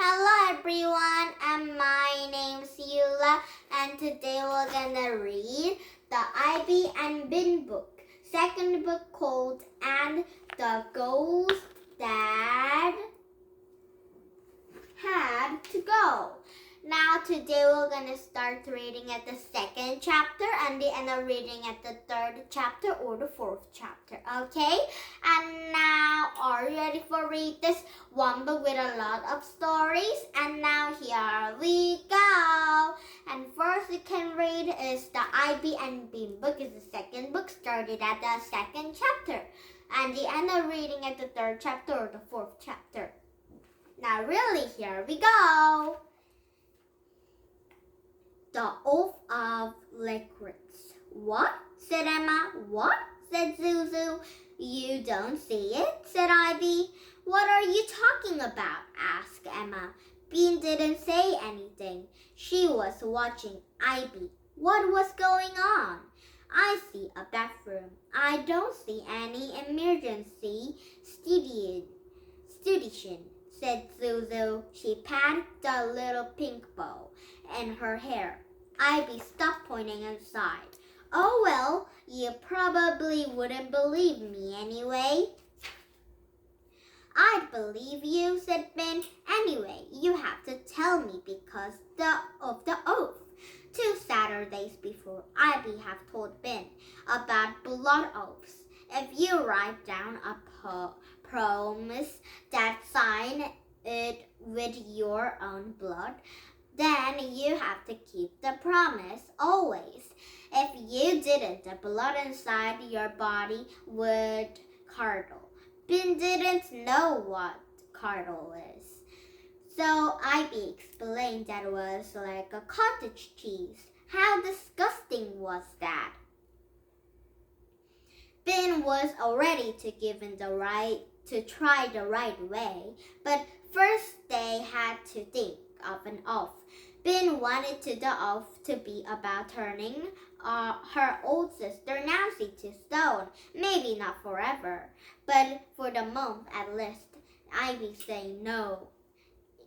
Hello everyone, and my name's Eula, and today we're gonna read the Ivy and Bin book, second book called And the Ghost That Had to Go. Now today we're gonna start reading at the second chapter and end up reading at the third chapter or the fourth chapter, okay? And now, are you ready for read this one book with a lot of stories? And now here we go. And first you can read is the Ivy and Bean book. Is the second book, started at the second chapter, and the end up reading at the third chapter or the fourth chapter. Now really, here we go. The Oath of Licorice. What? Said Emma. What? Said Zuzu. You don't see it? Said Ivy. What are you talking about? Asked Emma. Bean didn't say anything. She was watching Ivy. What was going on? I see a bathroom. I don't see any emergency situation, said Zuzu. She patted the little pink bow in her hair. Ivy stopped pointing inside. Oh well, you probably wouldn't believe me anyway. I'd believe you, said Ben. Anyway, you have to tell me because of the oath. 2 Saturdays before, Ivy had told Ben about blood oaths. If you write down a promise that sign it with your own blood, then you have to keep the promise always. If you didn't, the blood inside your body would curdle. Ben didn't know what curdle is. So Ivy explained that it was like a cottage cheese. How disgusting was that? Ben was already to try the right way, but first they had to think of an oath. Ben wanted the oath to be about turning her old sister Nancy to stone. Maybe not forever, but for the month at least. Ivy said no.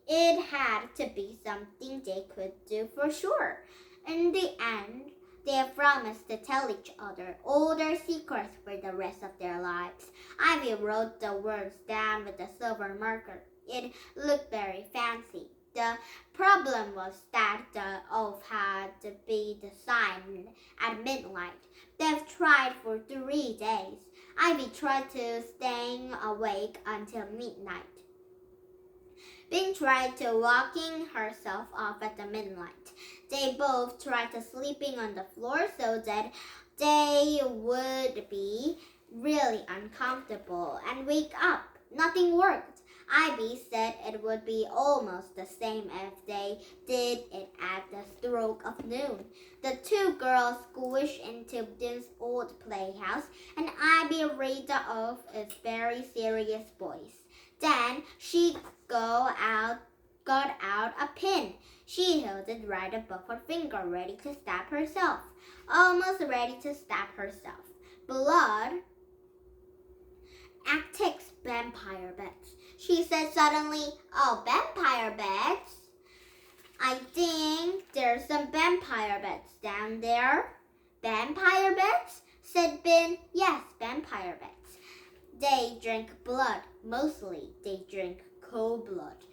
It had to be something they could do for sure. In the end, they promised to tell each other all their secrets for the rest of their lives. Ivy wrote the words down with a silver marker. It looked very fancy. The problem was that the oath had to be signed at midnight. They've tried for 3 days. Ivy tried to stay awake until midnight. Ben tried to walking herself off at the midnight. They both tried to sleeping on the floor so that they would be really uncomfortable and wake up. Nothing worked. Ivy said it would be almost the same if they did it at the stroke of noon. The 2 girls squished into Ben's old playhouse, and Ivy read the oath in very serious voice. Then she got out a pin. She held it right above her finger, ready to stab herself. Almost ready to stab herself. Blood attacks vampire bats. She said suddenly, oh, vampire bats? I think there's some vampire bats down there. Vampire bats? Said Ben. Yes, vampire bats. They drink blood. Mostly they drink cold blood.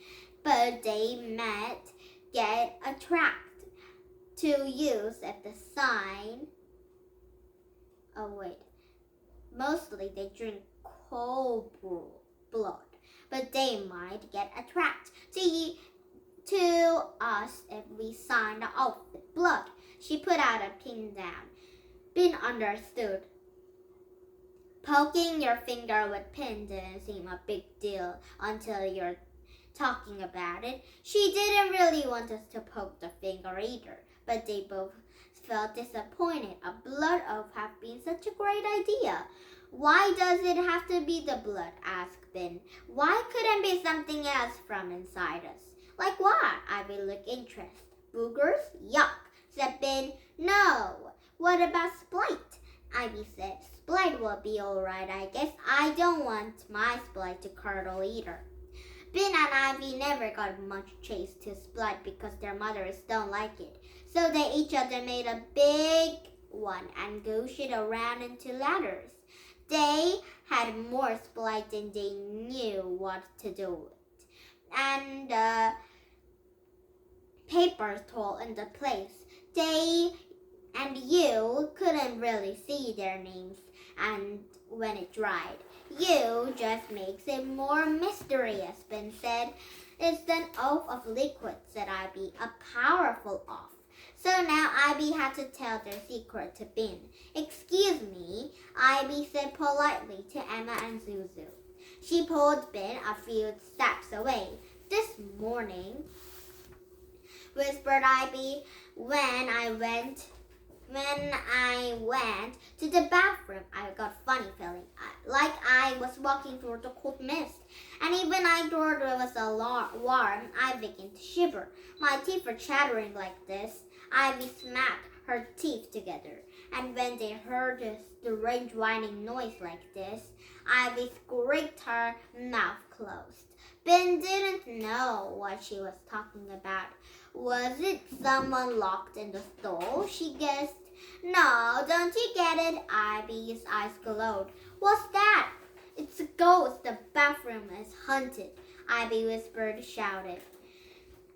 But they might get attracted to use at the sign. Oh, wait. Mostly they drink cold blood. But they might get attracted to us if we sign the oath with blood. She put out a pin down. Ben understood. Poking your finger with pin didn't seem a big deal until you're talking about it. She didn't really want us to poke the finger either, but they both felt disappointed. A blood oath had been such a great idea. Why does it have to be the blood? Asked Ben. Why couldn't it be something else from inside us? Like what? Ivy looked interested. Boogers? Yuck, said Ben. No. What about Splite? Ivy said. Splite will be all right, I guess. I don't want my Splite to curdle either. Ben and Ivy never got much chase to split because their mothers don't like it. So they each other made a big one and gooshed it around into ladders. They had more split than they knew what to do with. And papers tore into place. They and you couldn't really see their names, and when it dried, you just makes it more mysterious, Ben said. It's an oath of liquid, said Ivy, a powerful oath. So now Ivy had to tell their secret to Ben. Excuse me, Ivy said politely to Emma and Zuzu. She pulled Ben a few steps away. This morning, whispered Ivy, when I went to the bathroom, I got a funny feeling, like I was walking through the cold mist. And even I thought it was warm, I began to shiver. My teeth were chattering like this. Ivy smacked her teeth together. And when they heard a strange whining noise like this, Ivy squeaked her mouth closed. Ben didn't know what she was talking about. Was it someone locked in the stall? She guessed. No, don't you get it? Ivy's eyes glowed. What's that? It's a ghost. The bathroom is haunted, Ivy whispered, shouted.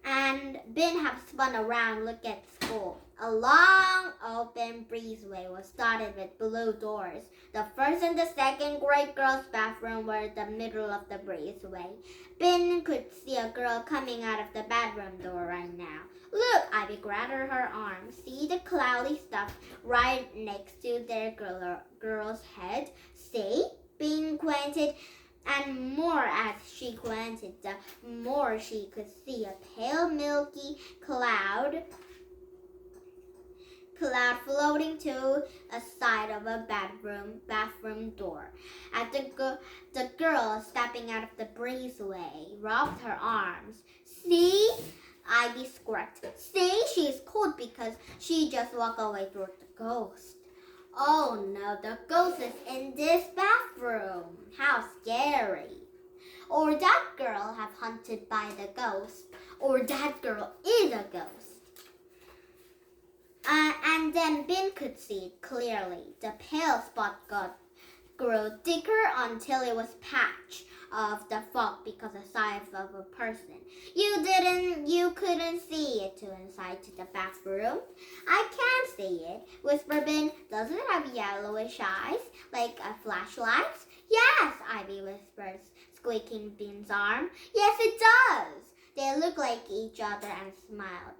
And Ben had spun around, looked at school. A long, open breezeway was dotted with blue doors. The first and the second grade girls' bathroom were in the middle of the breezeway. Ben could see a girl coming out of the bedroom door right now. Look, Ivy grabbed her arm. See the cloudy stuff right next to their girl's head? See? Ben pointed, and more as she pointed, the more she could see a pale milky cloud floating to a side of a bathroom door. As the girl stepping out of the breezeway rubbed her arms. See? Ivy squirked. See? She's cold because she just walked away through the ghost. Oh no, the ghost is in this bathroom. How scary. Or that girl have hunted by the ghost. Or that girl is a ghost. And then Ben could see it clearly. The pale spot grew thicker until it was patch of the fog because the size of a person. You couldn't see it to inside to the bathroom. I can't see it, whispered Ben. Does it have yellowish eyes like a flashlight? Yes, Ivy whispered, squeaking Ben's arm. Yes, it does. They looked like each other and smiled.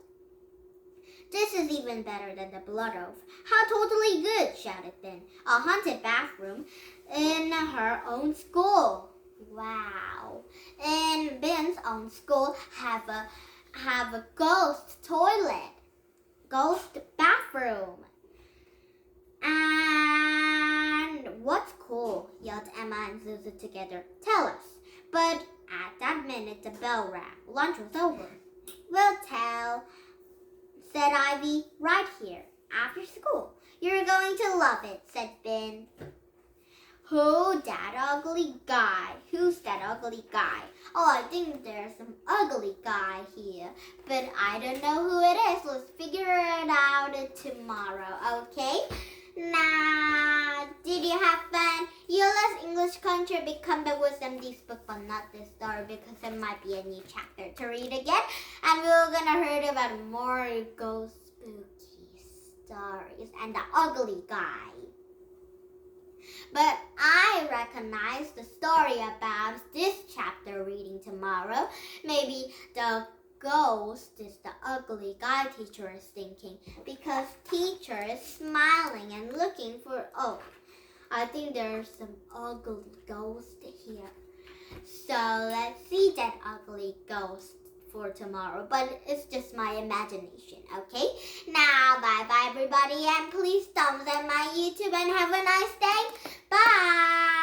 This is even better than the blood oath. How totally good, shouted Ben. A haunted bathroom in her own school. Wow. In Ben's own school have a ghost toilet. Ghost bathroom. And what's cool? Yelled Emma and Zuzu together. Tell us. But at that minute the bell rang. Lunch was over. We'll tell, said Ivy, right here, after school. You're going to love it, said Ben. Who's that ugly guy? Who's that ugly guy? Oh, I think there's some ugly guy here, but I don't know who it is. Let's figure it out tomorrow, okay? Now, did you have fun? Let's English Country come back with some this book, but not this story because there might be a new chapter to read again. And we're gonna hear about more ghost spooky stories and the ugly guy. But I recognize the story about this chapter reading tomorrow. Maybe the ghost is the ugly guy teacher is thinking because teacher is smiling and looking for, I think there's some ugly ghost here. So let's see that ugly ghost for tomorrow. But it's just my imagination, okay? Now, bye-bye everybody. And please thumbs up my YouTube and have a nice day. Bye!